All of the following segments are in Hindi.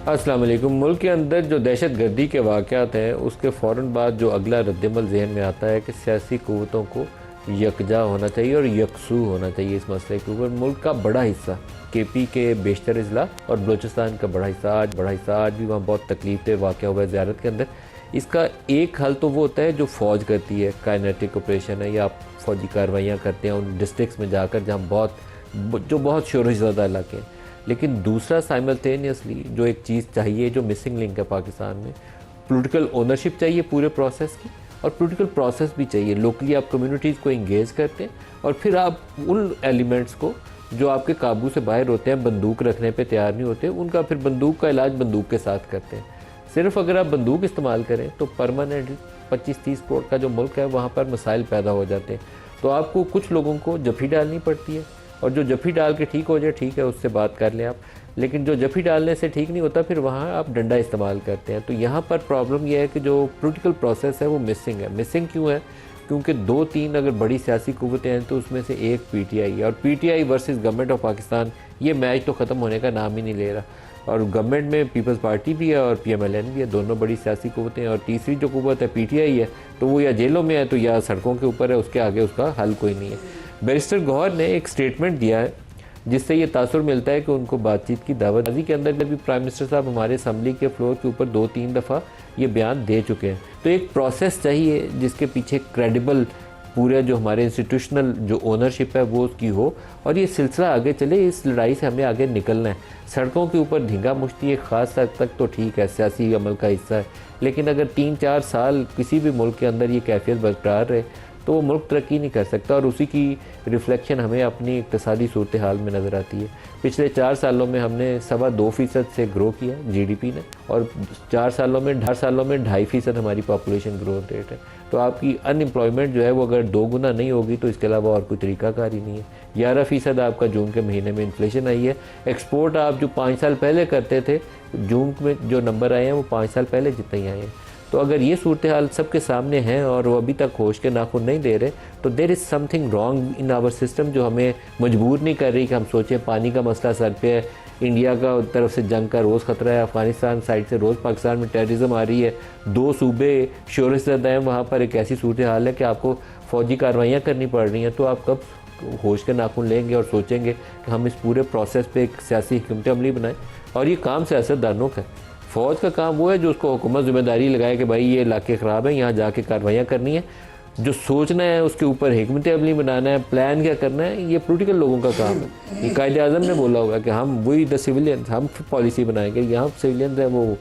अस्सलाम वालेकुम। मुल्क के अंदर जो दहशत गर्दी के वाक़यात हैं उसके फ़ौरन बाद जो अगला रद्दमल ज़हन में आता है कि सियासी क़ुव्वतों को यकजा होना चाहिए और यकसू होना चाहिए इस मसले के ऊपर। मुल्क का बड़ा हिस्सा KP के बेशतर अज़ला और बलूचिस्तान का बड़ा हिस्सा आज भी वहाँ बहुत तकलीफ दे वाक़या हुआ है ज़ियारत के अंदर। इसका एक हल तो वो होता है जो फ़ौज करती है, काइनेटिक ऑपरेशन है या आप फ़ौजी कार्रवाइयाँ करते हैं उन डिस्ट्रिक्ट्स में जाकर जहाँ बहुत शोर ज़्यादा इलाके हैं। लेकिन दूसरा साइमल्टेनियसली जो एक चीज़ चाहिए, जो मिसिंग लिंक है पाकिस्तान में, पॉलिटिकल ओनरशिप चाहिए पूरे प्रोसेस की और पॉलिटिकल प्रोसेस भी चाहिए। लोकली आप कम्युनिटीज़ को इंगेज करते हैं और फिर आप उन एलिमेंट्स को जो आपके काबू से बाहर होते हैं, बंदूक रखने पे तैयार नहीं होते, उनका फिर बंदूक का इलाज बंदूक के साथ करते हैं। सिर्फ अगर आप बंदूक इस्तेमाल करें तो परमानेंट 25-30 करोड़ का जो मुल्क है वहाँ पर मसाइल पैदा हो जाते हैं। तो आपको कुछ लोगों को जफ़ी डालनी पड़ती है और जो जफ़ी डाल के ठीक हो जाए ठीक है, उससे बात कर लें आप। लेकिन जो जफ़ी डालने से ठीक नहीं होता फिर वहाँ आप डंडा इस्तेमाल करते हैं। तो यहाँ पर प्रॉब्लम यह है कि जो पॉलिटिकल प्रोसेस है वो मिसिंग है। मिसिंग क्यों है? क्योंकि 2-3 अगर बड़ी सियासी कुव्वतें हैं तो उसमें से एक PTI है और PTI versus government of Pakistan, ये मैच तो ख़त्म होने का नाम ही नहीं ले रहा। और गवर्नमेंट में पीपल्स पार्टी भी है और PMLN भी है, दोनों बड़ी सियासी कुव्वतें हैं। और तीसरी जो कुव्वत है PTI है, तो वो या जेलों में है तो या सड़कों के ऊपर है, उसके आगे उसका हल कोई नहीं है। बैरिस्टर गौहर ने एक स्टेटमेंट दिया है जिससे ये तासुर मिलता है कि उनको बातचीत की दावत के अंदर भी प्राइम मिनिस्टर साहब हमारे असम्बली के फ्लोर के ऊपर 2-3 दफ़ा ये बयान दे चुके हैं। तो एक प्रोसेस चाहिए जिसके पीछे क्रेडिबल पूरे जो हमारे इंस्टीट्यूशनल जो ओनरशिप है वो उसकी हो और ये सिलसिला आगे चले। इस लड़ाई से हमें आगे निकलना है। सड़कों के ऊपर धींगा मुश्ती एक ख़ास हद तक तो ठीक है, सियासी अमल का हिस्सा है, लेकिन अगर 3-4 साल किसी भी मुल्क के अंदर ये कैफियत बरकरार रहे तो वो मुल्क तरक्की नहीं कर सकता। और उसी की रिफ्लेक्शन हमें अपनी इक़्तिसादी सूरत हाल में नज़र आती है। पिछले 4 सालों में हमने 2.25% से ग्रो किया GDP ने और 4 सालों में 2.5% हमारी पॉपुलेशन ग्रोथ रेट है। तो आपकी अनएम्प्लॉयमेंट जो है वो अगर 2 गुना नहीं होगी तो इसके अलावा और कोई तरीक़ाकार ही नहीं है। 11% आपका जून के महीने में इन्फ्लेशन आई है। एक्सपोर्ट आप जो 5 साल पहले करते थे, जून में जो नंबर आए हैं वो 5 साल पहले जितने ही आए हैं। तो अगर ये सूरत हाल सबके सामने है और वो अभी तक होश के नाखून नहीं दे रहे तो there is something wrong in our system, जो हमें मजबूर नहीं कर रही कि हम सोचें पानी का मसला सर पे है, इंडिया का तरफ से जंग का रोज़ ख़तरा है, अफ़गानिस्तान साइड से रोज़ पाकिस्तान में टेररिज्म आ रही है, 2 सूबे शोर ज़दा हैं, वहाँ पर एक ऐसी सूरत हाल है कि आपको फ़ौजी कार्रवाइयाँ करनी पड़ रही हैं। तो आप कब होश के नाखून लेंगे और सोचेंगे कि हम इस पूरे प्रोसेस पे एक सियासी हिकमत अमली बनाएं? और ये काम सियासतदानों का है। फ़ौज का काम वो है जो उसको हुकूमत ज़िम्मेदारी लगाए कि भाई ये इलाके ख़राब है, यहाँ जाके कार्रवाइयाँ करनी है। जो सोचना है उसके ऊपर हिकमत अमली बनाना है, प्लान क्या करना है, ये पॉलिटिकल लोगों का काम है। ये कायदे आज़म ने बोला होगा कि हम वही द सिविलियन, हम पॉलिसी बनाएंगे। यहाँ सिविलियन है वो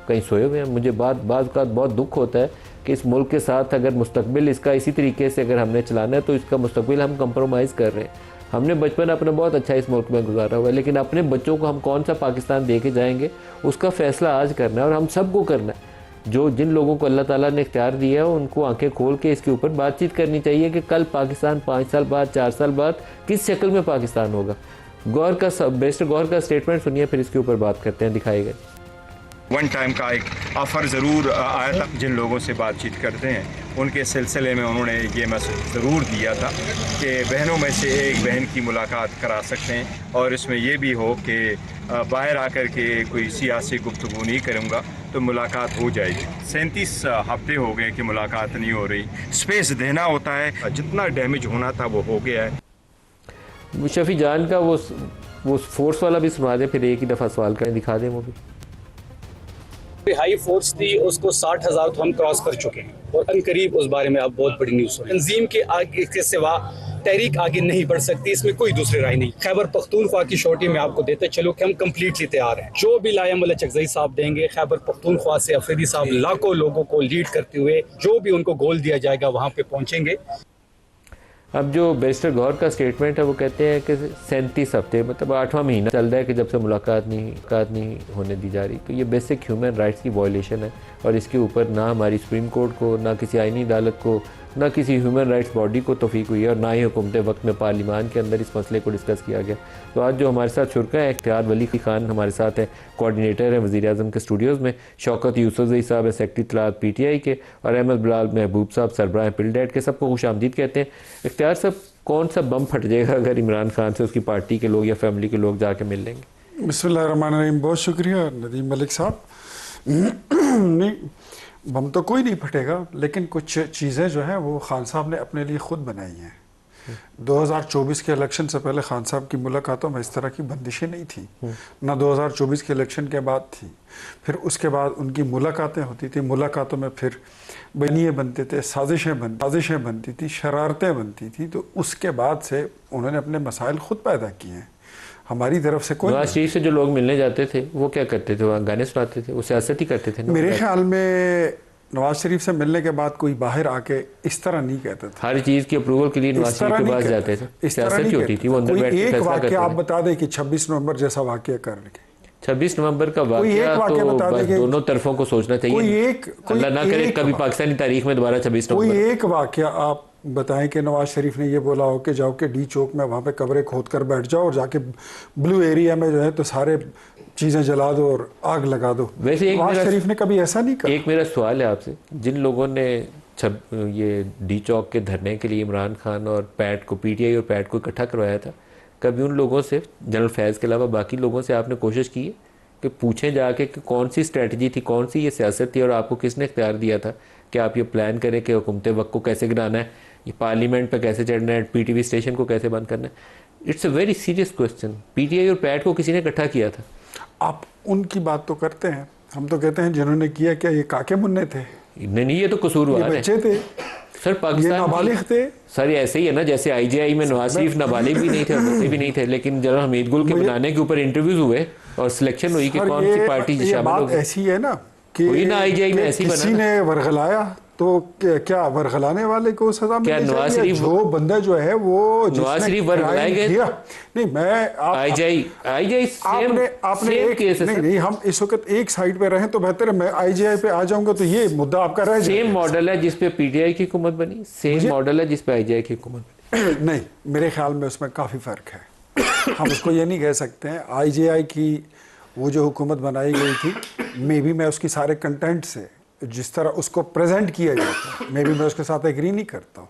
कहीं सोए हुए हैं। मुझे बाज़ का बहुत दुख होता है कि इस मुल्क के साथ अगर मुस्तकबिल इसका इसी तरीके से अगर हमने चलाना है तो इसका मुस्तकबिल हम कंप्रोमाइज़ कर रहे हैं। हमने बचपन अपना बहुत अच्छा इस मुल्क में गुजारा हुआ है, लेकिन अपने बच्चों को हम कौन सा पाकिस्तान दे के जाएंगे उसका फ़ैसला आज करना है और हम सबको करना है। जिन लोगों को अल्लाह ताला ने इख्तियार दिया है उनको आंखें खोल के इसके ऊपर बातचीत करनी चाहिए कि कल पाकिस्तान 5 साल बाद 4 साल बाद किस शक्ल में पाकिस्तान होगा। बैरिस्टर गौहर का स्टेटमेंट सुनिए, फिर इसके ऊपर बात करते हैं। दिखाएगा वन टाइम का एक ऑफ़र ज़रूर आया था। जिन लोगों से बातचीत करते हैं उनके सिलसिले में उन्होंने ये मैसेज ज़रूर दिया था कि बहनों में से एक बहन की मुलाकात करा सकते हैं और इसमें यह भी हो कि बाहर आकर के कोई सियासी गुफ्तगू नहीं करूँगा तो मुलाकात हो जाएगी। 37 हफ्ते हो गए कि मुलाकात नहीं हो रही। स्पेस देना होता है, जितना डैमेज होना था वो हो गया है। शफी जान का वो फोर्स वाला भी सुना दें, फिर एक ही दफ़ा सवाल करें, दिखा दें वो भी। हाई फोर्स थी उसको 60,000 तो हम क्रॉस कर चुके हैं और अनकरीब उस बारे में आप बहुत बड़ी न्यूज़ सुनी। तंजीम के आगे के सिवा तहरीक आगे नहीं बढ़ सकती, इसमें कोई दूसरी राय नहीं। खैबर पख्तूनख्वा की शोटी में आपको देते चलो कि हम कम्प्लीटली तैयार हैं। जो भी लायामुल्ला चकजई साहब देंगे, खैबर पख्तूनख्वा से अफरीदी साहब लाखों लोगों को लीड करते हुए जो भी उनको गोल दिया जाएगा वहाँ पे पहुँचेंगे। अब जो बैरिस्टर गौहर का स्टेटमेंट है वो कहते हैं कि 37 हफ्ते मतलब 8वां महीना चल रहा है कि जब से मुलाकात नहीं होने दी जा रही। तो ये बेसिक ह्यूमन राइट्स की वायलेशन है और इसके ऊपर ना हमारी सुप्रीम कोर्ट को, ना किसी आईनी अदालत को, ना किसी ह्यूमन राइट्स बॉडी को तौफीक हुई है और ना ही हुकूमत वक्त में पार्लिमान के अंदर इस मसले को डिस्कस किया गया। तो आज जो हमारे साथ शुरका है, इख्तियार वली खान हमारे साथ है, कोऑर्डिनेटर है वज़ीर आज़म के स्टूडियोज़ में, शौकत यूसुफ़ज़ई साहब है सेक्रेटरी इत्तलात PTI के, और अहमद बिलाल महबूब साहब सरबराह पिलडेट के। सबको खुशामदीद कहते हैं। इख्तियार साहब, कौन सा बम फट जाएगा अगर इमरान खान से उसकी पार्टी के लोग या फैमिली के लोग जाके मिल लेंगे? बिस्मिल्लाहिर्रहमानिर्रहीम। बहुत शुक्रिया नदीम मलिक साहब। नहीं, बम तो कोई नहीं फटेगा, लेकिन कुछ चीज़ें जो हैं वो खान साहब ने अपने लिए ख़ुद बनाई हैं। 2024 के इलेक्शन से पहले खान साहब की मुलाकातों में इस तरह की बंदिशें नहीं थी, ना 2024 के इलेक्शन के बाद थी। फिर उसके बाद उनकी मुलाकातें होती थी, मुलाकातों में फिर बनिए बनते थे, साजिशें बनती थी, शरारतें बनती थी। तो उसके बाद से उन्होंने अपने मसाइल ख़ुद पैदा किए हैं, हमारी तरफ से कोई। नवाज शरीफ से जो लोग मिलने जाते थे वो क्या करते थे? वहाँ गाने सुनाते थे, वो सियासत ही करते थे। मेरे ख्याल में नवाज शरीफ से मिलने के बाद कोई बाहर आके इस तरह नहीं कहते थे। हर चीज़ की अप्रूवल के लिए नवाज शरीफ के पास जाते थे, सियासत ही होती थी। वो अंदर बैठ के एक फैसला वाकया आप करते थे। बता दें कि 26 नवंबर जैसा वाकया कर के 26 नवंबर का वाकया तो बस दोनों तरफों को सोचना चाहिए। अल्लाह ना करे कभी पाकिस्तानी तारीख में दोबारा 26 नवंबर। कोई एक वाकया आप बताएं कि नवाज शरीफ ने ये बोला हो कि जाओ के डी चौक में वहाँ पे कब्रें खोद कर बैठ जाओ और जाके ब्लू एरिया में जो है तो सारे चीज़ें जला दो और आग लगा दो। वैसे नवाज शरीफ ने कभी ऐसा नहीं कहा। एक मेरा सवाल है आपसे, जिन लोगों ने ये डी चौक के धरने के लिए इमरान खान और पैट को, पीटीआई और पैट को इकट्ठा करवाया था, कभी उन लोगों से, जनरल फैज़ के अलावा बाकी लोगों से आपने कोशिश की है कि पूछें जाके कि कौन सी स्ट्रेटजी थी, कौन सी ये सियासत थी और आपको किसने इख्तियार दिया था कि आप ये प्लान करें कि हुकूमत वक्त को कैसे गिराना है, ये पार्लियामेंट पे कैसे चढ़ना है, पीटीवी स्टेशन को कैसे बंद करना है? It's a very serious question. PTI और पैट को किसी ने इकट्ठा किया था? आप उनकी बात तो करते हैं, हम तो कहते हैं जिन्होंने किया क्या ये काके मुन्ने थे? नहीं, ये तो कसूरवार है। बच्चे थे सर, पाकिस्तान नाबालिग थे। सर ऐसे ही है ना, जैसे आईजीआई में नवाज शरीफ नाबालिग भी नहीं थे, बच्चे भी नहीं थे, लेकिन जनरल हमीद गुल के बनाने के ऊपर इंटरव्यूज हुए और सिलेक्शन हुई कि कौन सी पार्टी शामिल होगी। ऐसी है ना कि ना आईजीआई में ऐसी किसी ने वरगलाया तो क्या वरगलाने वाले को सजा मिलनी नवाज चाहिए? शरीफ जो बंदा जो है वो नवाज शरीफ वरगलाए गए? नहीं, मैं आईजीआई आपने एक नहीं, हम इस वक्त एक साइड पे रहें तो बेहतर है। मैं आईजीआई पे आ जाऊंगा तो ये मुद्दा आपका रह जाएगा। सेम मॉडल है जिस पे पीटीआई की हुकूमत बनी, सेम मॉडल है जिस पे आईजीआई की हुकूमत बनी। नहीं, मेरे ख्याल में उसमें काफ़ी फ़र्क है। हम उसको ये नहीं कह सकते हैं। आईजीआई की वो जो हुकूमत बनाई गई थी, मे बी मैं उसकी सारे कंटेंट से, जिस तरह उसको प्रेजेंट किया गया था, मे बी मैं उसके साथ एग्री नहीं करता हूँ।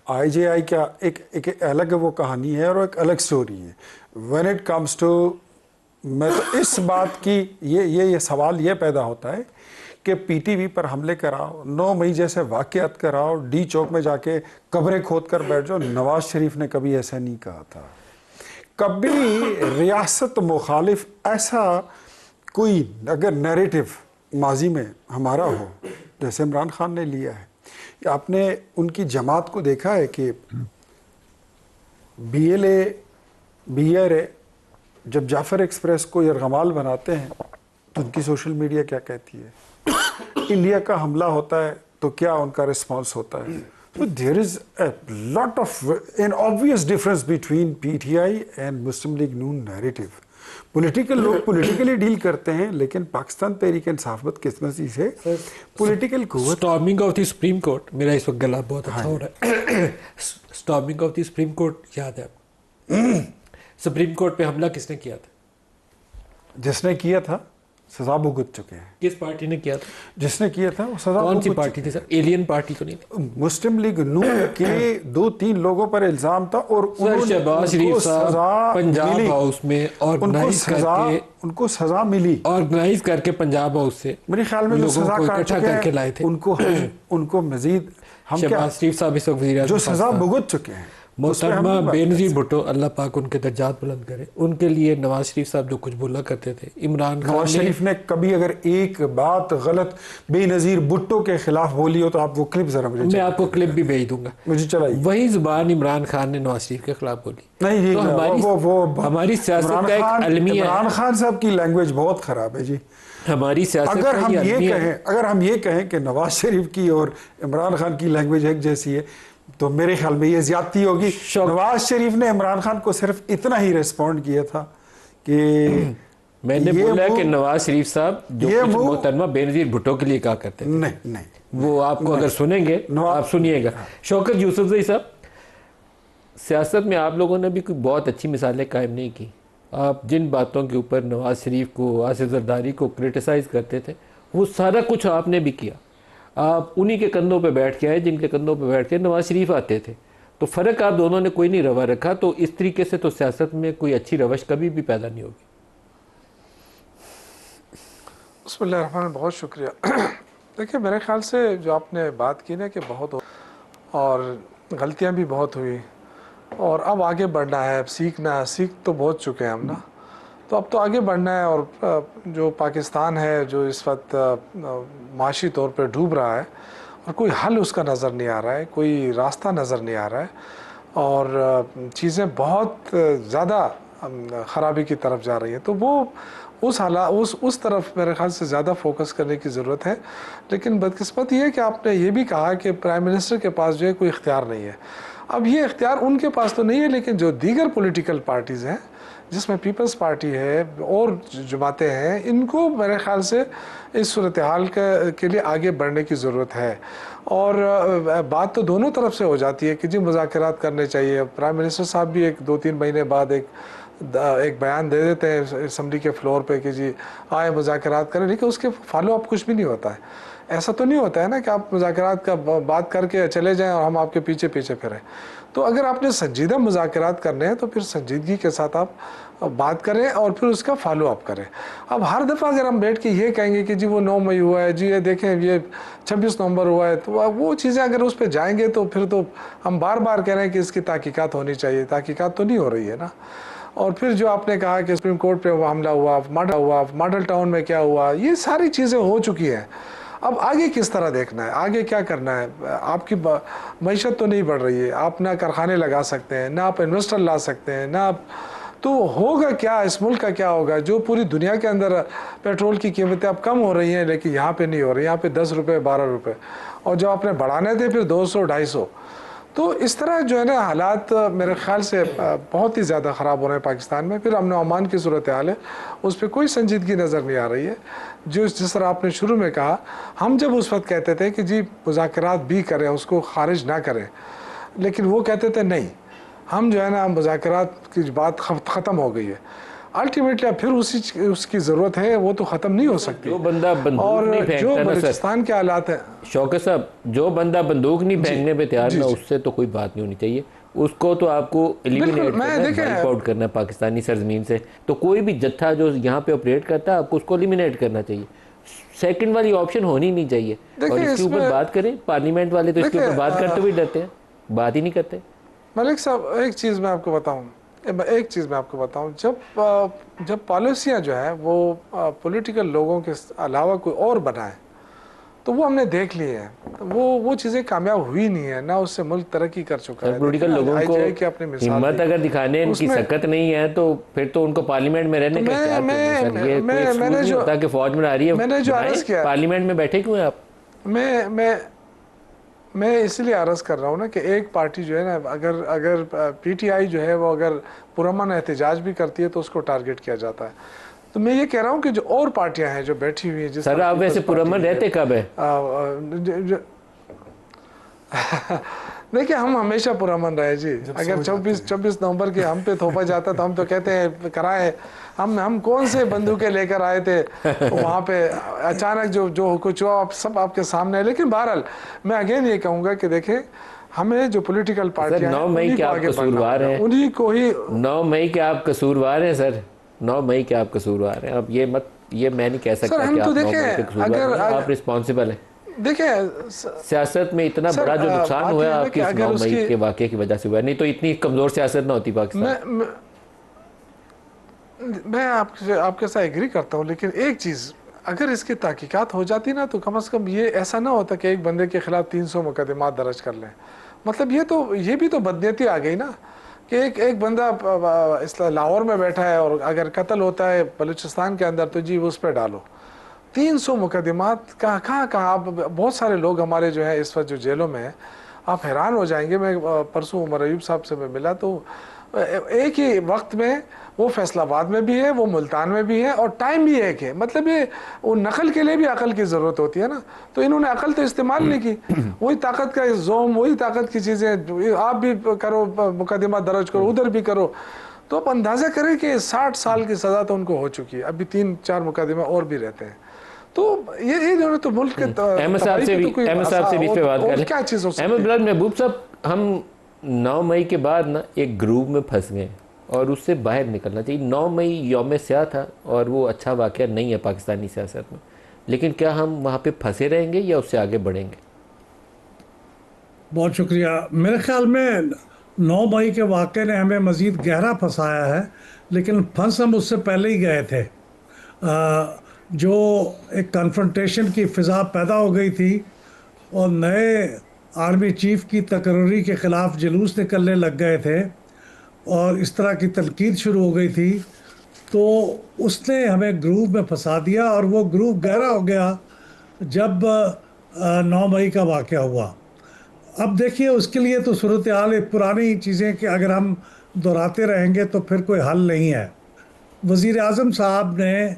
आईजीआई क्या एक अलग वो कहानी है और एक अलग स्टोरी है। व्हेन इट कम्स टू, मैं तो इस बात की ये सवाल ये पैदा होता है कि पीटीवी पर हमले कराओ, 9 मई जैसे वाक़यात कराओ, डी चौक में जाके कब्रें खोद कर बैठ जाओ। नवाज शरीफ ने कभी ऐसा नहीं कहा था। कभी रियासत मुखालिफ ऐसा कोई अगर नैरेटिव माजी में हमारा हो, जैसे इमरान खान ने लिया है, आपने उनकी जमात को देखा है कि BLA जब जाफर एक्सप्रेस को यरगमाल बनाते हैं तो उनकी सोशल मीडिया क्या कहती है? इंडिया का हमला होता है तो क्या उनका रिस्पांस होता है? तो there is a lot of an obvious difference between PTI and Muslim League Noon narrative. Political लोग पॉलिटिकली डील करते हैं, लेकिन पाकिस्तान तहरीक इंसाफ बदकिस्मती से पॉलिटिकल कुव्वत। Storming of the supreme court, मेरा इस वक्त गला बहुत अच्छा हो रहा है। Storming of the supreme court याद है आपको? सुप्रीम कोर्ट पे हमला किसने किया था? जिसने किया था सजा भुगत चुके हैं। किस पार्टी ने किया था? जिसने किया था वो सजा। कौन सी पार्टी थी सर? एलियन पार्टी तो नहीं थी? मुस्लिम लीग नून के 2-3 लोगों पर इल्जाम था और शहबाज शरीफ साहब पंजाब हाउस में उनको सजा मिली, ऑर्गेनाइज करके पंजाब हाउस से मेरे ख्याल में लोगों को इकट्ठा करके लाए थे। उनको मजीद हम शहबाज शरीफ साहब इस वक्त वज़ीर जो सजा भुगत चुके हैं, मोहतरमा बेनज़ीर भुट्टो, अल्लाह पाक उनके दर्जात बुलंद करे, उनके लिए नवाज शरीफ साहब जो कुछ बोला करते थे, इमरान खान नवाज शरीफ ने कभी अगर एक बात गलत बेनज़ीर भुट्टो के खिलाफ बोली हो तो आप वो क्लिप जरा मैं आपको क्लिप भी भेज दूंगा, मुझे चलाइए। वही जुबान इमरान खान ने नवाज शरीफ के खिलाफ बोली। नहीं, तो हमारी सियासत का एक अलमिया है। इमरान खान साहब की लैंग्वेज बहुत खराब है जी। हमारी सियासत अगर हम ये कहें कि नवाज शरीफ की और इमरान खान की लैंग्वेज एक जैसी है तो मेरे ख्याल में ये ज्यादती होगी। नवाज शरीफ ने इमरान खान को सिर्फ इतना ही रिस्पॉन्ड किया था कि मैंने बोला कि नवाज शरीफ साहब जो कुछ मोहतरमा बेनज़ीर भुट्टो के लिए कहा करते थे, नहीं वो आपको अगर सुनेंगे आप सुनिएगा। शौकत यूसुफज़ई साहब, सियासत में आप लोगों ने भी कोई बहुत अच्छी मिसालें कायम नहीं की। आप जिन बातों के ऊपर नवाज शरीफ को, आसिफ जरदारी को क्रिटिसाइज़ करते थे, वो सारा कुछ आपने भी किया। आप उन्हीं के कंधों पे बैठ के आए जिनके कंधों पे बैठ के नवाज शरीफ आते थे। तो फ़र्क आप दोनों ने कोई नहीं रवा रखा। तो इस तरीके से तो सियासत में कोई अच्छी रवश कभी भी पैदा नहीं होगी। बिस्मिल्लाहिर्रहमानिर्रहीम, बहुत शुक्रिया। देखिए, मेरे ख्याल से जो आपने बात की ना कि बहुत और गलतियां भी बहुत हुई और अब आगे बढ़ना है, अब सीखना है। सीख तो बहुत चुके हैं हम ना, तो अब तो आगे बढ़ना है। और जो पाकिस्तान है जो इस वक्त माशी तौर पे डूब रहा है और कोई हल उसका नज़र नहीं आ रहा है, कोई रास्ता नज़र नहीं आ रहा है और चीज़ें बहुत ज़्यादा ख़राबी की तरफ जा रही हैं, तो वो उस तरफ मेरे ख्याल से ज़्यादा फोकस करने की ज़रूरत है। लेकिन बदकिस्मत ये है कि आपने ये भी कहा कि प्राइम मिनिस्टर के पास जो है कोई इख्तियार नहीं है। अब ये इख्तियार उनके पास तो नहीं है, लेकिन जो दीगर पॉलिटिकल पार्टीज़ हैं जिसमें पीपल्स पार्टी है और जमातें हैं, इनको मेरे ख्याल से इस सूरत हाल के लिए आगे बढ़ने की ज़रूरत है। और बात तो दोनों तरफ से हो जाती है कि जी मुज़ाकरात करने चाहिए। प्राइम मिनिस्टर साहब भी 2-3 महीने बाद एक बयान दे देते हैं असम्बली के फ्लोर पे कि जी आए मुज़ाकरात करें, लेकिन उसके फॉलो अप कुछ भी नहीं होता है। ऐसा तो नहीं होता है ना कि आप मुज़ाकरात का बात करके चले जाएं और हम आपके पीछे पीछे फिरें। तो अगर आपने संजीदा मुज़ाकरात करने हैं तो फिर संजीदगी के साथ आप बात करें और फिर उसका फॉलो अप करें। अब हर दफ़ा अगर हम बैठ के ये कहेंगे कि जी वो 9 मई हुआ है, जी ये देखें ये 26 नवंबर हुआ है, तो वो चीज़ें अगर उस पर जाएंगे तो फिर तो हम बार बार कह रहे हैं कि इसकी तहकीकात होनी चाहिए। तहकीकात तो नहीं हो रही है ना। और फिर जो आपने कहा कि सुप्रीम कोर्ट पे हमला हुआ, मॉडल टाउन में क्या हुआ, ये सारी चीज़ें हो चुकी हैं। अब आगे किस तरह देखना है, आगे क्या करना है? आपकी मईशत तो नहीं बढ़ रही है, आप ना कारखाने लगा सकते हैं, ना आप इन्वेस्टर ला सकते हैं, ना आप, तो होगा क्या, इस मुल्क का क्या होगा? जो पूरी दुनिया के अंदर पेट्रोल की कीमतें अब कम हो रही हैं लेकिन यहाँ पे नहीं हो रही, यहाँ पे 10 रुपये 12 रुपये, और जो आपने बढ़ाने थे फिर 200-250। तो इस तरह जो है ना हालात मेरे ख्याल से बहुत ही ज़्यादा ख़राब हो रहे हैं पाकिस्तान में। फिर अमन अमान की सूरत हाल है, उस पर कोई संजीदगी नज़र नहीं आ रही है। जिस तरह आपने शुरू में कहा, हम जब उस वक्त कहते थे कि जी मुज़ाकरात भी करें, उसको खारिज ना करें, लेकिन वो कहते थे नहीं, हम जो है ना मुज़ाकरात की बात ख़त्म हो गई है। अल्टीमेटली फिर उसकी ज़रूरत है, वो तो ख़त्म नहीं हो सकती। जो बंदा बंदूक और नहीं फेंकता जो ना बलूचिस्तान के हालात हैं, शौकत साहब, जो बंदा बंदूक नहीं फेंकने पे तैयार ना, उससे तो कोई बात नहीं होनी चाहिए। उसको तो आपको एलिमिनेट करना, आउट करना है पाकिस्तानी सरजमीन से। तो कोई भी जत्था जो यहाँ पे ऑपरेट करता है आपको उसको एलिमिनेट करना चाहिए। सेकंड वाली ऑप्शन होनी नहीं चाहिए। और इसके ऊपर बात करें, पार्लियामेंट वाले तो इसके ऊपर बात करते हुए डरते हैं, बात ही नहीं करते। मलिक साहब, एक चीज़ मैं आपको बताऊं, जब पॉलिसियाँ जो है वो पॉलिटिकल लोगों के अलावा कोई और बनाए तो वो हमने देख लिए हैं, तो वो चीज़ें कामयाब हुई नहीं है ना, उससे मुल्क तरक्की कर चुका है। पॉलिटिकल लोगों को हिम्मत अगर दिखाने इनकी सकत नहीं है तो फिर तो उनको पार्लियामेंट में रहने का इख्तियार चाहिए। ये मैंने जो होता कि फौज में आ रही है, मैंने जो अर्ज किया, पार्लियामेंट में बैठे क्यों हैं आप? मैं इसलिए अर्ज़ कर रहा हूँ ना कि एक पार्टी जो है ना, अगर पीटीआई जो है वो अगर पुरअमन एहतजाज भी करती है तो उसको टारगेट किया जाता है। तो मैं ये कह रहा हूँ कि जो और पार्टियां हैं जो बैठी हुई हैं, सर आप वैसे पुरअमन रहते कब है? देखिए, हम हमेशा पुरअमन रहे जी। अगर 26 नवंबर के हम पे थोपा जाता तो हम तो कहते हैं कराए, हम कौन से बंदूकें लेकर आए थे वहाँ पे, अचानक जो कुछ हुआ सब आपके सामने है। लेकिन बहरहाल मैं अगेन ये कहूँगा कि देखें, हमें जो पॉलिटिकल पार्टियां 9 मई के आप कसूरवार हैं, उन्हीं को ही 9 मई के आप कसूरवार हैं सर, 9 मई के आप कसूरवार हैं। अब ये मैं नहीं कह सकता कि आप 9 मई के कसूरवार हैं, आप रिस्पॉन्सिबल हैं। देखिए, सियासत में इतना बड़ा जो नुकसान हुआ है आपकी 9 मई के वाक़े की वजह से हुआ है, नहीं तो इतनी कमज़ोर सियासत ना होती पाकिस्तान। मैं आपके साथ एग्री करता हूँ, लेकिन एक चीज़, अगर इसकी तहकीकात हो जाती ना तो कम से कम ये ऐसा ना होता कि एक बंदे के खिलाफ 300 मुकदमा दर्ज कर लें। मतलब ये भी तो बदनीयती आ गई ना कि एक बंदा लाहौर में बैठा है और अगर कत्ल होता है बलूचिस्तान के अंदर तो जी उस पर डालो 300 मुकदमात। कहाँ आप, बहुत सारे लोग हमारे जो है इस वक्त जो जेलों में हैं, आप हैरान हो जाएंगे। मैं परसों उमर अयूब साहब से मैं मिला तो एक ही वक्त में वो फैसलाबाद में भी है, वो मुल्तान में भी है, और टाइम भी एक है। मतलब ये वो नकल के लिए भी अकल की ज़रूरत होती है ना, तो इन्होंने अकल तो इस्तेमाल नहीं की। वही ताकत का जोम, वही ताकत की चीज़ें, आप भी करो मुकदमा दर्ज करो, उधर भी करो, तो आप अंदाज़ा करें कि 60 साल की सज़ा तो उनको हो चुकी है, अभी 3-4 मुकदमा और भी रहते हैं। तो ये दोनों तो मुल्क के अहमद साहब से भी बीच पे बात करें। क्या चीज़ हो सकती है? अहमद बिलाल महबूब साहब, हम 9 मई के बाद ना एक ग्रुप में फंस गए और उससे बाहर निकलना चाहिए। 9 मई यौम स्याह था और वो अच्छा वाक़या नहीं है पाकिस्तानी सियासत में। लेकिन क्या हम वहाँ पे फंसे रहेंगे या उससे आगे बढ़ेंगे? बहुत शुक्रिया। मेरे ख्याल में 9 मई के वाक़े ने हमें मज़ीद गहरा फंसाया है, लेकिन फंस हम उससे पहले ही गए थे। जो एक कन्फ्रंटेशन की फ़िज़ा पैदा हो गई थी और नए आर्मी चीफ की तकर्री के ख़िलाफ़ जुलूस निकलने लग गए थे और इस तरह की तनकीद शुरू हो गई थी, तो उसने हमें ग्रूव में फंसा दिया और वो ग्रूव गहरा हो गया जब 9 मई का वाक़या हुआ। अब देखिए, उसके लिए तो सूरत हाल एक पुरानी चीज़ें कि अगर हम दोहराते रहेंगे तो फिर कोई हल नहीं है। वज़ीर आज़म साहब ने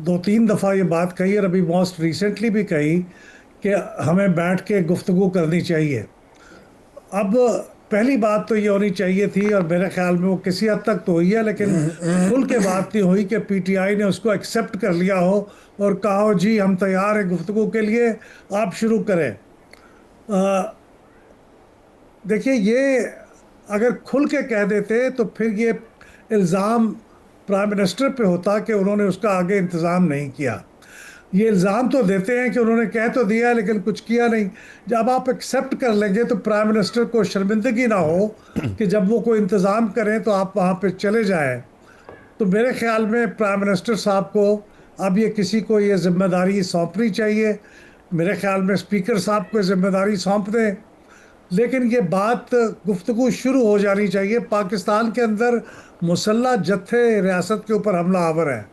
2-3 दफ़ा ये बात कही और अभी मोस्ट रिसेंटली भी कही कि हमें बैठ के गुफ्तगू करनी चाहिए। अब पहली बात तो ये होनी चाहिए थी, और मेरे ख्याल में वो किसी हद तक तो हुई है, लेकिन खुल के बात नहीं हुई कि पीटीआई ने उसको एक्सेप्ट कर लिया हो और कहा हो जी हम तैयार हैं गुफ्तगू के लिए, आप शुरू करें। देखिए, ये अगर खुल के कह देते तो फिर ये इल्ज़ाम प्राइम मिनिस्टर पे होता कि उन्होंने उसका आगे इंतज़ाम नहीं किया। ये इल्ज़ाम तो देते हैं कि उन्होंने कह तो दिया लेकिन कुछ किया नहीं। जब आप एक्सेप्ट कर लेंगे तो प्राइम मिनिस्टर को शर्मिंदगी ना हो कि जब वो कोई इंतज़ाम करें तो आप वहाँ पे चले जाएं। तो मेरे ख्याल में प्राइम मिनिस्टर साहब को अब ये किसी को ये ज़िम्मेदारी सौंपनी चाहिए। मेरे ख्याल में स्पीकर साहब को ज़िम्मेदारी सौंप दें, लेकिन ये बात गुफ्तगू शुरू हो जानी चाहिए। पाकिस्तान के अंदर मुसल्ला जत्थे रियासत के ऊपर हमला आवर हैं,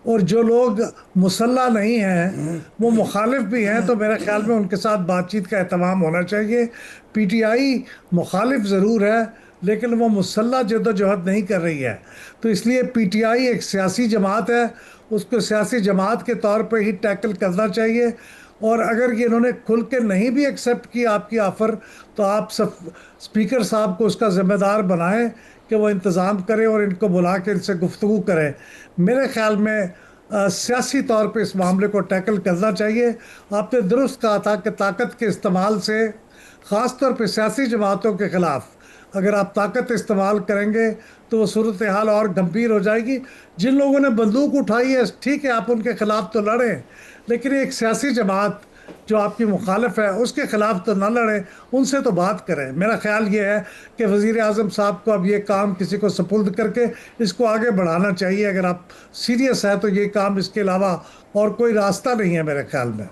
और जो लोग मुसल्ला नहीं हैं वो मुखालिफ भी हैं, तो मेरे ख्याल में उनके साथ बातचीत का एहतमाम होना चाहिए। पीटीआई मुखालिफ ज़रूर है लेकिन वो मुसल्ला जद्दोजहद नहीं कर रही है, तो इसलिए पीटीआई एक सियासी जमात है, उसको सियासी जमात के तौर पर ही टैकल करना चाहिए। और अगर ये इन्होंने खुल के नहीं भी एक्सेप्ट किया आपकी ऑफ़र, तो आप सब स्पीकर साहब को उसका ज़िम्मेदार बनाएं कि वो इंतज़ाम करें और इनको बुला के इनसे गुफ्तगू करें। मेरे ख़्याल में सियासी तौर पे इस मामले को टैकल करना चाहिए। आपने दुरुस्त कहा था कि ताकत के इस्तेमाल से, ख़ास तौर पे सियासी जमातों के ख़िलाफ़ अगर आप ताकत इस्तेमाल करेंगे तो वो सूरत हाल और गंभीर हो जाएगी। जिन लोगों ने बंदूक उठाई है, ठीक है, आप उनके ख़िलाफ़ तो लड़ें, लेकिन एक सियासी जमात जो आपकी मुखालिफ है उसके ख़िलाफ़ तो ना लड़ें, उनसे तो बात करें। मेरा ख़्याल ये है कि वज़ीर आज़म साहब को अब ये काम किसी को सपुर्द करके इसको आगे बढ़ाना चाहिए। अगर आप सीरियस है तो ये काम, इसके अलावा और कोई रास्ता नहीं है मेरे ख़्याल में।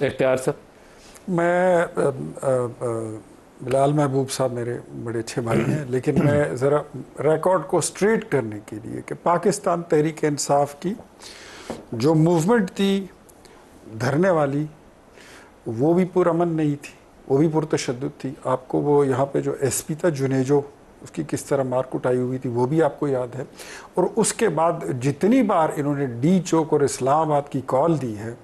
इख्तियार साहब। मैं बिलाल महबूब साहब मेरे बड़े अच्छे भाई हैं, लेकिन मैं ज़रा रिकॉर्ड को स्ट्रेट करने के लिए कि पाकिस्तान तहरीक इंसाफ की जो मूवमेंट थी धरने वाली, वो भी पुरअमन नहीं थी, वो भी पुरतशद्दुद थी। आपको वो यहाँ पे जो एसपी था जुनेजो, उसकी किस तरह मार कुटाई हुई थी वो भी आपको याद है। और उसके बाद जितनी बार इन्होंने डी चौक और इस्लामाबाद की कॉल दी है,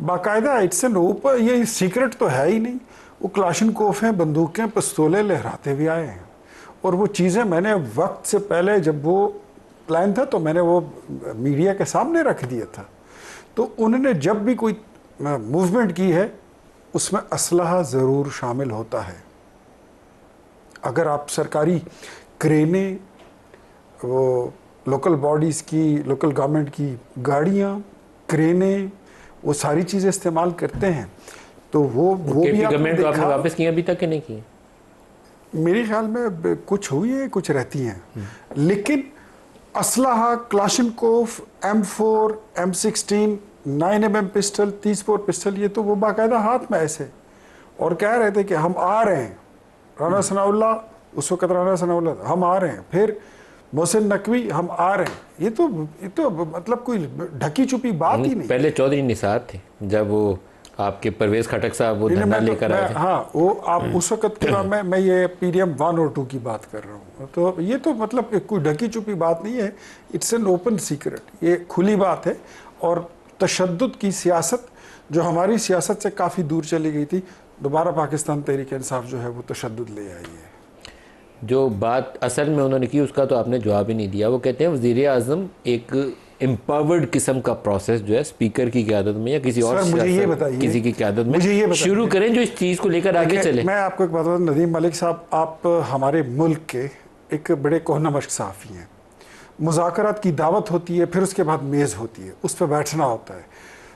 बाकायदा इट्स एन ओपन, ये सीक्रेट तो है ही नहीं, वो क्लाशनकोफ हैं, बंदूकें, पिस्तौलें लहराते हुए आए हैं। और वो चीज़ें मैंने वक्त से पहले, जब वो प्लान था तो मैंने वो मीडिया के सामने रख दिया था। तो उन्होंने जब भी कोई मूवमेंट की है उसमें असलहा ज़रूर शामिल होता है। अगर आप सरकारी क्रेनें, वो लोकल बॉडीज़ की, लोकल गवर्नमेंट की गाड़ियाँ, क्रेनें, वो सारी चीज़ें इस्तेमाल करते हैं, तो वो भी गवर्नमेंट को आपने वापस किया अभी तक कि नहीं किए? मेरे ख्याल में कुछ हुई है, कुछ रहती हैं, लेकिन असलहा, Kalashnikov, M4, M16, 9mm pistol, 30 pistol, ये तो वो बाकायदा हाथ में ऐसे, और कह रहे थे कि हम आ रहे हैं। राना सनाउल्लाह, उस वक़्त राना सनाउल्लाह, हम आ रहे हैं। फिर मोहसिन नकवी, हम आ रहे हैं। ये तो मतलब कोई ढकी छुपी बात ही नहीं। पहले चौधरी निसार थे, जब वो आपके परवेज़ खटक साहब वो धरना लेकर आए थे। हाँ, वो आप उस वक़्त के बाद मैं ये PDM 1 और 2 की बात कर रहा हूँ। तो ये तो मतलब कोई ढकी छुपी बात नहीं है, इट्स एन ओपन सीक्रेट, ये खुली बात है। और तशद्दुद की सियासत जो हमारी सियासत से काफ़ी दूर चली गई थी, दोबारा पाकिस्तान तहरीक इंसाफ जो है वो तशद्दुद ले आई है। जो बात असल में उन्होंने की उसका तो आपने जवाब ही नहीं दिया। वो कहते हैं वज़ीर आज़म एक एम्पावर्ड किस्म का प्रोसेस जो है स्पीकर की क़यादत में या किसी और किसी की क़यादत में शुरू करें, जो इस चीज़ को लेकर आगे चले। मैं आपको एक बात बताऊँ, नदीम मलिक साहब, आप हमारे मुल्क के एक बड़े कोहनमश्क सहाफ़ी हैं। मुज़ाकरात की दावत होती है, फिर उसके बाद मेज़ होती है, उस पर बैठना होता है।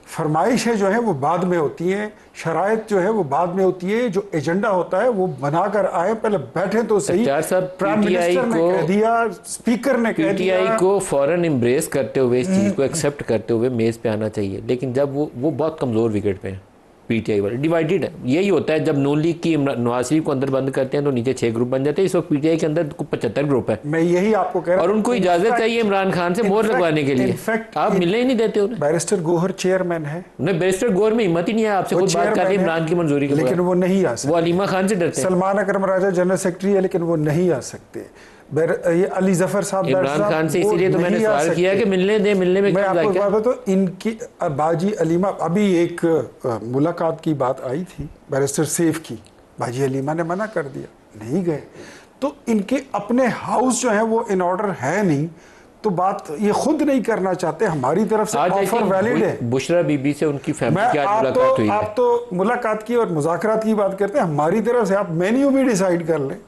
फरमाइशें जो हैं वो बाद में होती हैं, शराइत जो है वो बाद में होती है, जो एजेंडा होता है वो बनाकर आए, पहले बैठे तो सही। प्राइम मिनिस्टर ने कह दिया, स्पीकर ने कह दिया। पीटीआई को फौरन एम्ब्रेस करते हुए, इस चीज़ को एक्सेप्ट करते हुए मेज़ पे आना चाहिए, लेकिन जब वो बहुत कमज़ोर विकेट पे हैं, पीटीआई वाले डिवाइडेड है। यही होता है जब नून लीग की नवाज शरीफ को अंदर बंद करते हैं तो नीचे 6 ग्रुप बन जाते हैं। इस वक्त पीटीआई के अंदर 75 ग्रुप है। मैं यही आपको कह रहा हूं, और उनको इजाजत चाहिए इमरान खान से मोहर लगवाने के लिए, आप मिलने ही नहीं देते उन्हें। बैरिस्टर गोहर चेयरमैन है, उन्हें बैरिस्टर गोहर में हिम्मत ही नहीं है आपसे खुद बात कर रहे इमरान की मंजूरी के, लेकिन वो नहीं आ सकते। वो अलीमा खान से डरते हैं। सलमान अकरम राजा जनरल सेक्रेटरी है, लेकिन वो नहीं आ सकते। ये अली जफर साहब इमरान खान से इसीलिए तो मैंने सवाल किया कि मिलने दे, मिलने में मैं क्या आपको जाएगा। बात तो इनकी बाजी अलीमा, अभी एक मुलाकात की बात आई थी बैरिस्टर सेफ की, बाजी अलीमा ने मना कर दिया, नहीं गए। तो इनके अपने हाउस जो है वो इन ऑर्डर है नहीं, तो बात ये खुद नहीं करना चाहते। हमारी तरफ से ऑफर वैलिड है। बुशरा बीबी से उनकी फैमिली की आज मुलाकात हुई है। आप तो मुलाकात की और मुज़ाकरात की बात करते हैं, हमारी तरफ से आप मेन्यू भी डिसाइड कर लें,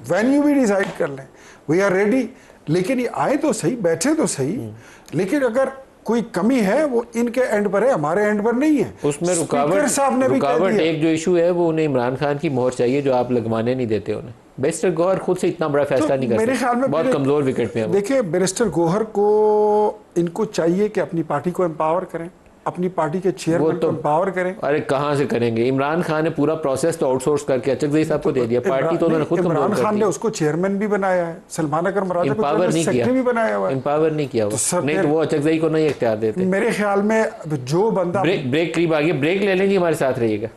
वेन्यू भी डिसाइड कर लें, वी आर रेडी। लेकिन ये आए तो सही, बैठे तो सही, लेकिन अगर कोई कमी है वो इनके एंड पर है, हमारे एंड पर नहीं है। उसमें रुकावट एक जो इशू है वो उन्हें इमरान खान की मोहर चाहिए, जो आप लगवाने नहीं देते उन्हें। बैरिस्टर गोहर खुद से इतना बड़ा फैसला नहीं कर सकते, मेरे ख्याल में बहुत कमजोर विकेट पे है। देखिए, बैरिस्टर गोहर को इनको चाहिए कि अपनी पार्टी को एम्पावर करें, अपनी पार्टी के चेयरमैन को एम्पावर करें। अरे कहाँ से करेंगे? इमरान खान ने पूरा प्रोसेस तो आउटसोर्स करके अचकज़ई साहब को दे दिया, पार्टी तो उन्होंने खुद कमजोर कर दी। इमरान खान ने उसको चेयरमैन भी बनाया है, सलमान अकरम राजा को जनरल सेक्रेटरी भी बनाया हुआ है। एम्पावर नहीं किया नहीं तो वो अचकज़ई को नहीं इख्तियार देते। मेरे ख्याल में जो बंदा ब्रेक करीब आ गया, ब्रेक ले लेंगे, हमारे साथ रहिएगा।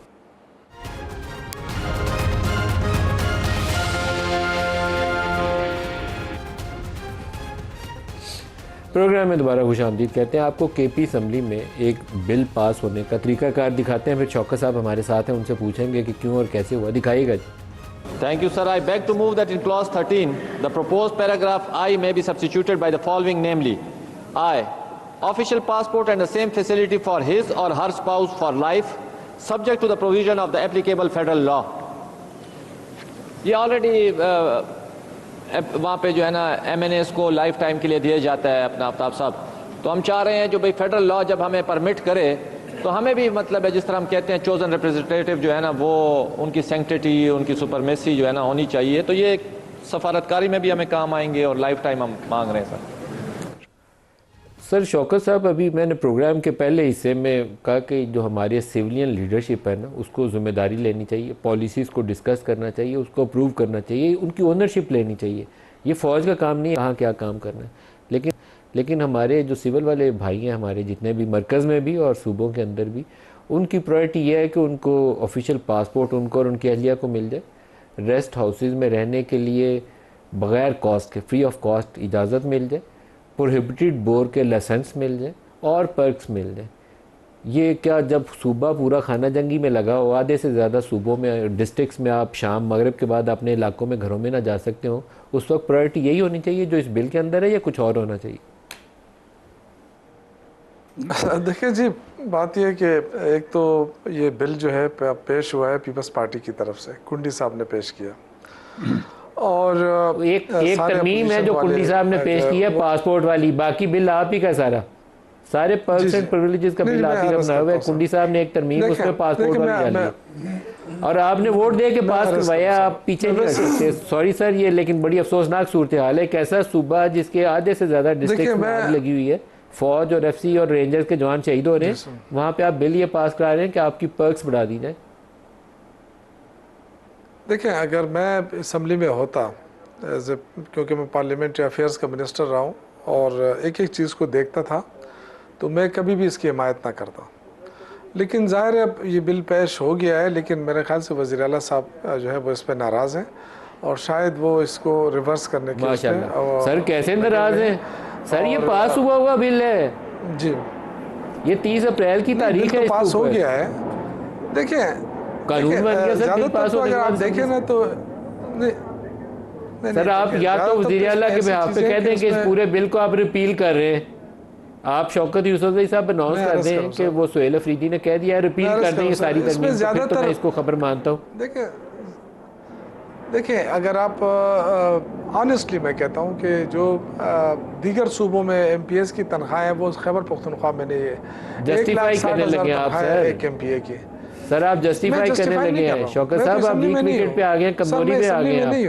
प्रोग्राम में दोबारा खुशामदीद कहते हैं। आपको केपी असम्बली में एक बिल पास होने का तरीकाकार दिखाते हैं, फिर शौकत साहब हमारे साथ हैं, उनसे पूछेंगे कि क्यों और कैसे हुआ। दिखाइएगा जी। Thank you, sir. I beg to move that in clause 13, the proposed paragraph I may be substituted by the following, namely, I, official passport and the same facility for his or her spouse for life, subject to the provision of the applicable federal law. ये ऑलरेडी वहाँ पे जो है ना MNAs को लाइफ टाइम के लिए दिया जाता है अपना आफ्ताब साहब, तो हम चाह रहे हैं जो भाई फेडरल लॉ जब हमें परमिट करे तो हमें भी मतलब है, जिस तरह हम कहते हैं चोजन रिप्रेजेंटेटिव जो है ना वो उनकी सेंक्टिटी, उनकी सुपरमेसी जो है ना होनी चाहिए, तो ये सफारतकारी में भी हमें काम आएंगे और लाइफ टाइम हम मांग रहे हैं सर। शौकत साहब, अभी मैंने प्रोग्राम के पहले हिस्से में कहा कि जो हमारी सिविलियन लीडरशिप है ना उसको जिम्मेदारी लेनी चाहिए, पॉलिसीज़ को डिस्कस करना चाहिए, उसको अप्रूव करना चाहिए, उनकी ओनरशिप लेनी चाहिए। ये फ़ौज का काम नहीं है कहाँ क्या काम करना है। लेकिन हमारे जो सिविल वाले भाई हैं, हमारे जितने भी मरकज़ में भी और सूबों के अंदर भी, उनकी प्रायोरिटी ये है कि उनको ऑफिशियल पासपोर्ट उनको और उनकी अहलिया को मिल जाए, रेस्ट हाउसेज में रहने के लिए बग़ैर कॉस्ट के, फ्री ऑफ कॉस्ट इजाज़त मिल जाए, प्रोहिबिटेड बोर के लाइसेंस मिल जाए और पर्क्स मिल जाए। ये क्या जब सूबा पूरा खाना जंगी में लगा हो, आधे से ज़्यादा सूबों में, डिस्ट्रिक्ट्स में आप शाम मगरिब के बाद अपने इलाकों में घरों में ना जा सकते हो, उस वक्त प्रायोरिटी यही होनी चाहिए जो इस बिल के अंदर है, या कुछ और होना चाहिए? देखिए जी, बात यह है कि एक तो ये बिल जो है पेश हुआ है पीपल्स पार्टी की तरफ से, कुंडी साहब ने पेश किया, और एक तरमीम है जो कुंडी साहब ने पेश किया पासपोर्ट वाली, बाकी बिल आप ही का सारे पर्क्स एंड प्रिविलेजेस का बिल आप ही का बनाया हुआ है। कुंडी साहब ने एक तरमीम उसमें पासपोर्ट वाली डाली और आपने वोट दे के पास करवाया, आप पीछे नहीं कर सकते। सॉरी सर, ये लेकिन बड़ी अफसोसनाक सूरत हाल है। कैसा सूबा जिसके आधे से ज्यादा डिस्ट्रिक्ट में आग लगी हुई है, फौज और FC और रेंजर्स के जवान शहीद हो रहे हैं, वहाँ पे आप बिल ये पास करा रहे हैं कि आपकी पर्क्स बढ़ा दी जाए। देखिए, अगर मैं असम्बली में होता क्योंकि मैं पार्लियामेंट्री अफेयर्स का मिनिस्टर रहा हूँ और एक एक चीज़ को देखता था, तो मैं कभी भी इसकी हिमायत ना करता। लेकिन ज़ाहिर है अब ये बिल पेश हो गया है, लेकिन मेरे ख्याल से वज़ीर आला साहब जो है वो इस पर नाराज़ हैं और शायद वो इसको रिवर्स करने की माशाअल्लाह। सर कैसे नाराज़ हैं सर? ये पास हुआ बिल है जी, ये 30 अप्रैल की तारीख है, पास हो गया है। देखिए, कानून बन गया सर, बिल पास हो अगर आप देखें ना तो सर आप या तो वज़ीर आला के बिहाफ पे कह दें कि इस पूरे बिल को आप रिपील कर रहे हैं, आप शौकत यूसुफज़ई साहब अनाउंस कर दें कि वो सुहेल अफरीदी ने कह दिया है रिपील कर दें ये सारी तरमीम, तो मैं इसको खबर मानता हूँ। देखिए, अगर आप ऑनेस्टली मैं कहता हूँ कि जो दीगर सूबों में MPS की तनख्वाह है वो खैबर पख्तूनख्वा में नहीं है। जस्टिफाई करने लगे आप सर। एक MPA की सर आप जस्टिफाई करने लगे हैं। शौकत साहब आप वीक विकेट पे आ गए, कमजोरी पे आ गए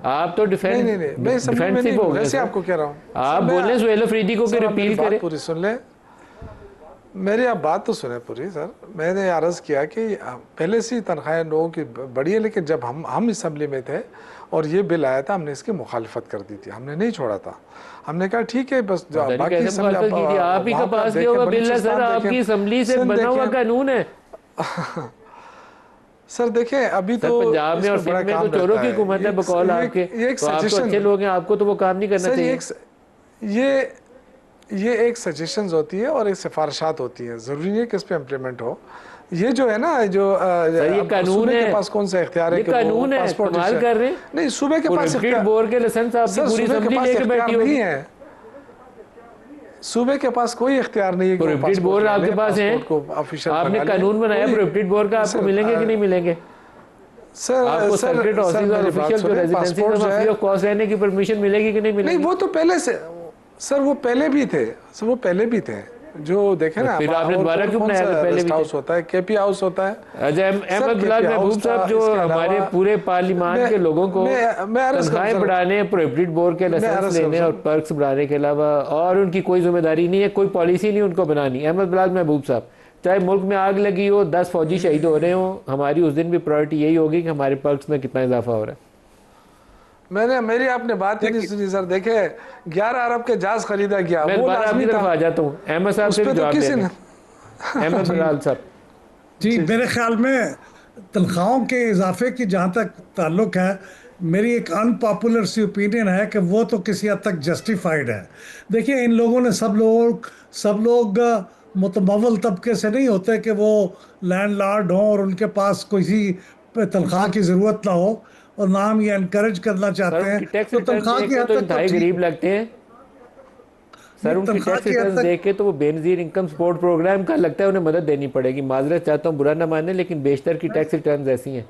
आप तो डिफेंसिव हो गए। वैसे आपको कह रहा हूँ, आप बोल रहे हैं सुहेल अफरीदी को कि रिपील करें। पूरी सुन ले, मेरी आप बात तो सुने पूरी सर। मैंने अर्ज़ किया कि पहले से ही तनख्वाहें लोगों की बढ़ी है, लेकिन जब हम असम्बली में थे और ये बिल आया था हमने इसकी मुखालफत कर दी थी, हमने नहीं छोड़ा था। हमने कहा ठीक है बस बाकी आप ही का पास किया हुआ बिल है सर, आपकी असम्बली से बना हुआ कानून है सर। देखें अभी तो पंजाब में और सिंध में तो चोरों की हुकूमत है बकौल आपके, तो आप तो अच्छे लोग हैं, आपको तो वो काम नहीं करना चाहिए। ये एक सजेशंस होती है और एक सिफारिशात होती है, ज़रूरी नहीं है कि इस पे इम्प्लीमेंट हो। ये जो है ना, जो ये कानून है, के पास कौन सा इख्तियार है, कानून है, कमाल कर रहे हैं। नहीं, सूबे के पास बोर्ड के लाइसेंस आपकी पूरी असेंबली लेके बैठी हुई है। सूबे के पास कोई इख्तियार नहीं है। प्रोहिबिटेड बोर्ड आपके पास है, आपने कानून बनाया प्रोहिबिटेड बोर्ड का, आपको मिलेंगे कि नहीं मिलेंगे? सर आपको सर्किट हाउसेस और ऑफिशियल जो रेजिडेंसी फ्री ऑफ कॉस्ट रहने की परमिशन मिलेगी कि नहीं मिलेगी? नहीं, वो तो पहले से सर, वो पहले भी थे सर, वो पहले भी थे। जो देखे ना, फिर आपने दोबारा क्यों बनाया? पहले भी हाउस होता है, KP हाउस होता है। अहमद बिलाल महबूब साहब जो हमारे पूरे पार्लियामान के लोगों को तनख्वाहें बढ़ाने, प्रोहिबिटेड बोर्ड के लाइसेंस लेने और पर्क्स बढ़ाने के अलावा और उनकी कोई जिम्मेदारी नहीं है, कोई पॉलिसी नहीं उनको बनानी। अहमद बिलाल महबूब साहब, चाहे मुल्क में आग लगी हो, 10 फौजी शहीद हो रहे हो, हमारी उस दिन भी प्रायोरिटी यही होगी कि हमारे पर्क्स में कितना इजाफा हो रहा है। मेरी आपने बात ही नहीं सुनी सर। देखे 11 अरब के जहाज खरीदा गया, मैं वो आपकी तरफ आ जाता हूँ। अहमद साहब से जवाब दें। अहमद बिलाल साहब जी, मेरे ख्याल में तनख्वाहों के इजाफे की जहाँ तक ताल्लुक है, मेरी एक अनपॉपुलर सी ओपिनियन है कि वो तो किसी हद तक जस्टिफाइड है। देखिए, इन लोगों ने सब लोग मुतमव्वल तबके से नहीं होते कि वो लैंडलॉर्ड हों और उनके पास किसी तनख्वाह की ज़रूरत ना हो, और ना हम ये इनकरेज करना चाहते हैं। तो तनख्वाह की हद तक तो गरीब लगते हैं सर, उनकी टैक्स रिटर्न देख के तो वो बेनजीर इनकम सपोर्ट प्रोग्राम का लगता है उन्हें मदद देनी पड़ेगी। माजरत चाहता हूँ, बुरा ना माने, लेकिन बेशतर की टैक्स रिटर्न ऐसी हैं।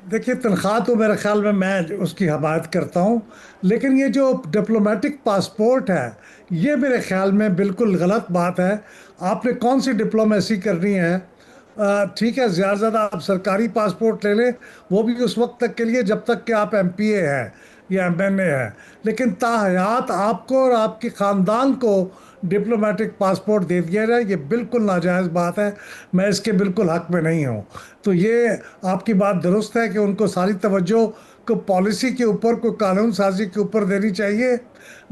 देखिए, तनख्वाह तो मेरे ख्याल में मैं उसकी हमायत करता हूँ, लेकिन ये जो डिप्लोमेटिक पासपोर्ट है ये मेरे ख्याल में बिल्कुल गलत बात है। आपने कौन सी डिप्लोमेसी करनी है? ठीक है, ज़्यादा से ज़्यादा आप सरकारी पासपोर्ट ले लें, वो भी उस वक्त तक के लिए जब तक कि आप MPA हैं या MNA है, लेकिन ताहयात आपको और आपके ख़ानदान को डिप्लोमेटिक पासपोर्ट दे दिया जाए, ये बिल्कुल नाजायज़ बात है। मैं इसके बिल्कुल हक़ में नहीं हूँ। तो ये आपकी बात दुरुस्त है कि उनको सारी तवज्जो को पॉलिसी के ऊपर, को कानून साजी के ऊपर देनी चाहिए,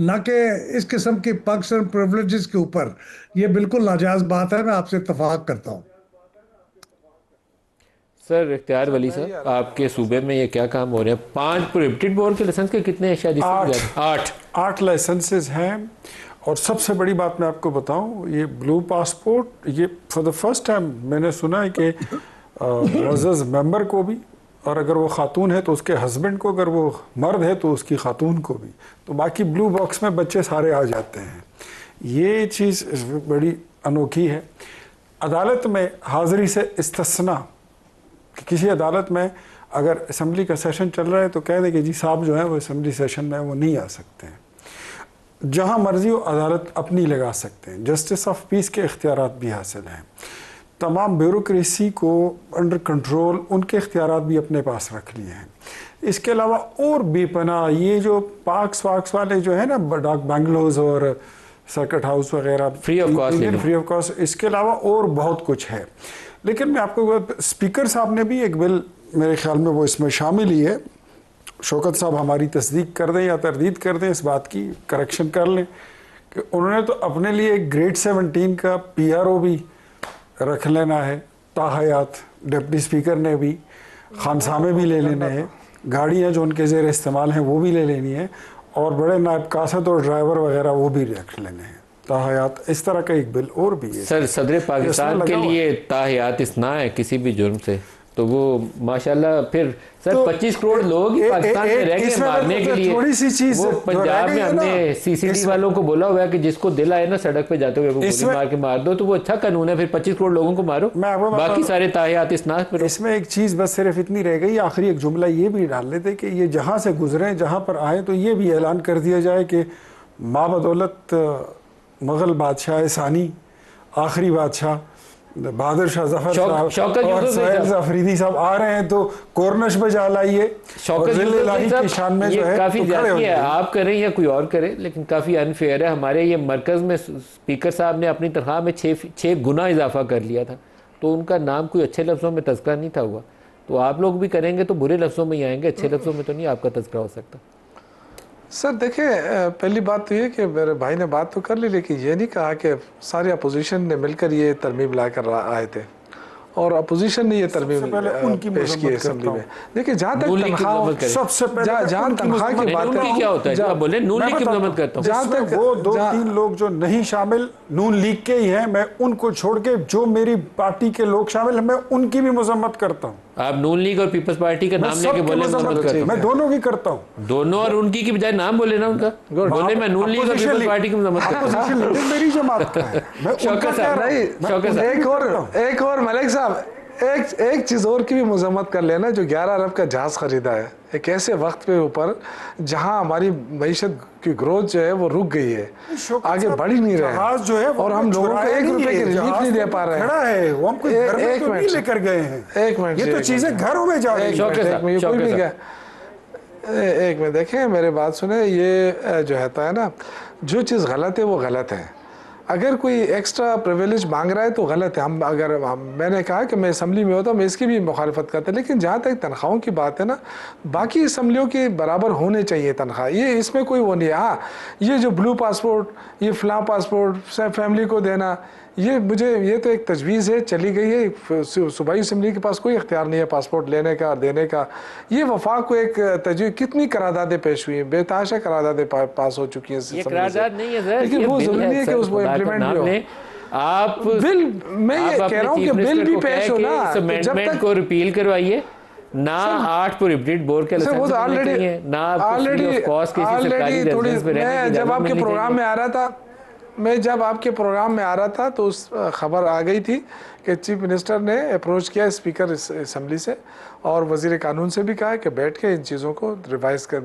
ना कि इस किस्म की पर्क्स एंड प्रिविलेजेस के ऊपर। ये बिल्कुल नाजायज़ बात है, मैं आपसे इत्तफाक करता हूँ। सर इख्तियार वली साहब, आपके सूबे में ये क्या काम हो रहे हैं? 5 प्रोहिबिटेड बोर्ड के लाइसेंस के कितने शायद? 8 लाइसेंसेस हैं। और सबसे बड़ी बात मैं आपको बताऊं, ये ब्लू पासपोर्ट, ये फॉर द फर्स्ट टाइम मैंने सुना है कि मुअज़्ज़ज़ मेंबर को भी, और अगर वो खातून है तो उसके हस्बैंड को, अगर वो मर्द है तो उसकी खातून को भी, तो बाकी ब्लू बॉक्स में बच्चे सारे आ जाते हैं। ये चीज़ बड़ी अनोखी है। अदालत में हाज़िरी से इस्तिस्ना, किसी अदालत में अगर असम्बली का सेशन चल रहा है तो कह दें कि जी साहब जो है वो असम्बली सेशन में वो नहीं आ सकते हैं। जहाँ मर्जी हो अदालत अपनी लगा सकते हैं। जस्टिस ऑफ पीस के इख्तियारात भी हासिल हैं। तमाम ब्यूरोक्रेसी को अंडर कंट्रोल, उनके इख्तियारात भी अपने पास रख लिए हैं। इसके अलावा और बेपनाह ये जो पार्क्स वाले जो है ना, डाक बंगलोज और सर्किट हाउस वगैरह फ्री ऑफ कॉस्ट, इसके अलावा और बहुत कुछ है। लेकिन मैं आपको, स्पीकर साहब ने भी एक बिल मेरे ख्याल में वो इसमें शामिल ही है। शौकत साहब हमारी तस्दीक कर दें या तरदीद कर दें, इस बात की करेक्शन कर लें कि उन्होंने तो अपने लिए ग्रेड 17 का PRO भी रख लेना है। ताहयात डिप्टी स्पीकर ने भी खानसामे भी ले लेने हैं, गाड़ियाँ जो उनके ज़ेर इस्तेमाल हैं वो भी ले लेनी है, और बड़े नायब कासद और ड्राइवर वगैरह वो भी रख लेने हैं। ताहयात इस तरह का एक बिल और भी है। सर, सदर पाकिस्तान के लिए ताहयात इस्ना है किसी भी जुर्म से, तो वो माशाल्लाह फिर सर तो 25 करोड़ लोग ही पाकिस्तान में रह गए इसमें मारने के लिए। थोड़ी सी चीज वो जो रह पंजाब गई में है ना, हमने सीसीडी वालों को बोला हुआ है कि जिसको दिल आए ना सड़क पे जाते हुए वो गोली मार के मार दो, तो वो अच्छा कानून है। फिर 25 करोड़ लोगों को मारो, मैं आपको बाकी सारे ताहियात इस नाक पे। इसमें एक चीज बस सिर्फ इतनी रह गई, आखिरी एक जुमला ये भी डाल लेते कि ये जहां से गुजरे जहां पर आए तो ये भी ऐलान कर दिया जाए कि माबदौलत मुगल बादशाह सानी आखिरी बादशाह बहादुर शाह जफर साहब और सोहेल अफरीदी साहब आ रहे हैं तो कोरनश पे जा लाइए और जिले लाही की शान में जो है काफी तो खड़े ज्यादा हो है, जाइए। आप करें या कोई और करे, लेकिन काफी अनफेयर है। हमारे ये मरकज में स्पीकर साहब ने अपनी तनख्वाह में 6 गुना इजाफा कर लिया था, तो उनका नाम कोई अच्छे लफ्जों में तज़किरा नहीं था हुआ। तो आप लोग भी करेंगे तो बुरे लफ्जों में ही आएंगे, अच्छे लफ्जों में तो नहीं आपका तज़किरा हो सकता। सर देखिए, पहली बात तो ये कि मेरे भाई ने बात तो कर ली, लेकिन ये नहीं कहा कि सारी अपोजिशन ने मिलकर ये तरमीम लाकर आए थे और अपोजिशन ने ये तरमीम पेश की असेंबली में। देखिए जहाँ तक तनख्वाह, सबसे पहले जहाँ तनख्वाह की बात नून लीग क्या होता है, जो आप बोले नून लीग की मजम्मत करता हूँ। जहाँ तक वो 2-3 लोग जो नहीं शामिल नून लीग के ही हैं, मैं उनको छोड़ के जो मेरी पार्टी के लोग शामिल हैं मैं उनकी भी मजम्मत करता हूँ। आप नून लीग और पीपल्स पार्टी का नाम लेके बोले मजम्मत करता हूँ। मैं दोनों की करता हूँ, दोनों और उनकी की बजाय नाम बोले ना उनका, बोले मैं नून लीग और पीपल्स पार्टी की मजम्मत करता हूँ। अपोजिशन मेरी जमात का है, मैं उनका शौकत कह रहा हूँ। नहीं, शौकत साहब एक और मलिक साहब, एक चीज़ और की भी मजम्मत कर लेना, जो 11 अरब का जहाज़ ख़रीदा है एक ऐसे वक्त पे ऊपर जहां हमारी मईशत की ग्रोथ जो है वो रुक गई है, आगे बढ़ ही नहीं रहे जहाज जो है और हम लोगों को 1 रुपए की रिलीफ नहीं दे पा रहे हैं। खड़ा है वो, हम कोई घर में तो नहीं लेकर गए हैं। एक मिनट, ये तो चीजें घरों में जा रही हैं। एक मिनट देखें, मेरे बात सुने, ये जो है ना, जो चीज़ गलत है वो गलत है। अगर कोई एक्स्ट्रा प्रिविलेज मांग रहा है तो गलत है। मैंने कहा कि मैं असम्बली में होता मैं इसकी भी मुखालफत करता, लेकिन जहाँ तक तनख्वाहों की बात है ना, बाकी असम्बलियों के बराबर होने चाहिए तनख्वाह, ये इसमें कोई वो नहीं है। हाँ, ये जो ब्लू पासपोर्ट, ये फ़लाँ पासपोर्ट फैमिली को देना, ये तो एक तजवीज़ है, चली गई है। सूबाई असम्बली के पास कोई इख्तियार नहीं है पासपोर्ट लेने का और देने का। ये वफाक को एक तजवीज़, कितनी करारदादें पेश हुई हैं, बेतहाशा करारदादें पास हो चुकी हैं, लेकिन वो ज़रूरी नहीं है कि उसको इम्प्लीमेंट भी हो। आप बिल, मैं ये कह रहा हूँ कि बिल भी पेश हो ना, अमेंडमेंट को रिपील करवाइए ना, 8 प्रोहिबिटेड बोर्ड के वो तो ऑलरेडी जब आपके प्रोग्राम में आ रहा था, जब आपके प्रोग्राम में आ रहा था तो उस खबर आ गई थी कि चीफ मिनिस्टर ने अप्रोच किया स्पीकर असम्बली से और वज़ीर कानून से भी कहा कि बैठ के इन चीज़ों को रिवाइज कर,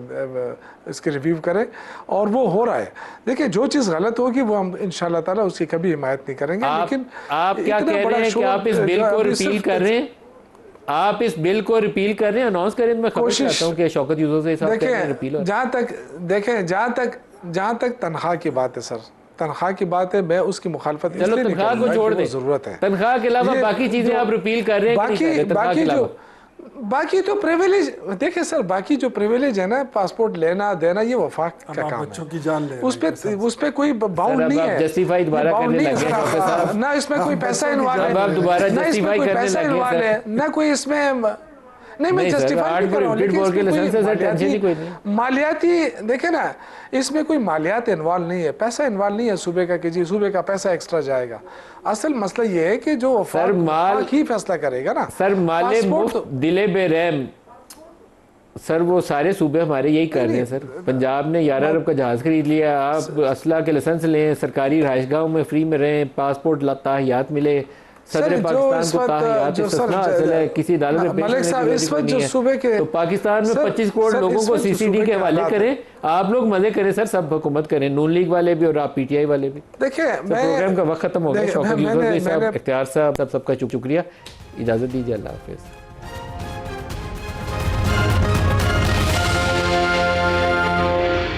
इसके रिव्यू करें, और वो हो रहा है। देखिए जो चीज़ गलत होगी वो हम इंशाल्लाह ताला उसकी कभी हिमायत नहीं करेंगे। लेकिन आप क्या कह रहे हैं कि आप इस बिल को रिपील कर रहे हैं, आप इस बिल को रिपील कर रहे हैं, अनाउंस करें। मैं खबर चाहता हूं कि शौकत यूसुफ से रिपील हो। जहाँ तक तनख्वाह की बात है सर, तनख्वाह की बात है, मैं उसकी मुखालफत चलो तनख्वाह को छोड़ दें, जरूरत है। तनख्वाह के अलावा बाकी चीजें आप रिपील कर रहे हैं। बाकी तो प्रिविलेज देखिए सर, बाकी जो प्रिविलेज है ना, पासपोर्ट लेना देना, ये वफाक का काम है, बच्चों की जान ले उस पे कोई बाउंड नहीं है। जस्टिफाई दोबारा करने लगे ना, इसमें कोई पैसा इन्वॉल्व है, ना इसमें कोई पैसा इन्वॉल्व है, ना कोई इसमें नहीं, मैं जस्टिफाई कर रहा हूं, लेकिन मालियाती देखे ना, इसमें कोई मालियात इन्वॉल्व नहीं है, पैसा इन्वॉल्व नहीं है सूबे का कि जी सूबे का पैसा एक्स्ट्रा जाएगा। असल मसला ये है कि जो वफाक ही फैसला करेगा ना सर, माले मुफ्त दिले बेरहम, सर वो सारे सूबे हमारे यही कर रहे हैं सर। पंजाब ने 11 अरब का जहाज खरीद लिया, आप असला के लाइसेंस लें, सरकारी रहायशगाहों में फ्री में रहें, पासपोर्ट ताहियात मिले, सदर पाकिस्तान को ताहियात हासिल है, किसी अदालत में पेश होने की, तो पाकिस्तान में 25 करोड़ लोगों को सीसीडी के हवाले करें। आप लोग मजे करें सर, सब हुकूमत करें, नून लीग वाले भी और आप पीटीआई वाले भी। देखिए प्रोग्राम का वक्त खत्म हो गया। शौकत यूसुफ साहब, इख्तियार साहब, सबका शुक्रिया, इजाजत दीजिए, अल्लाह हाफिज़।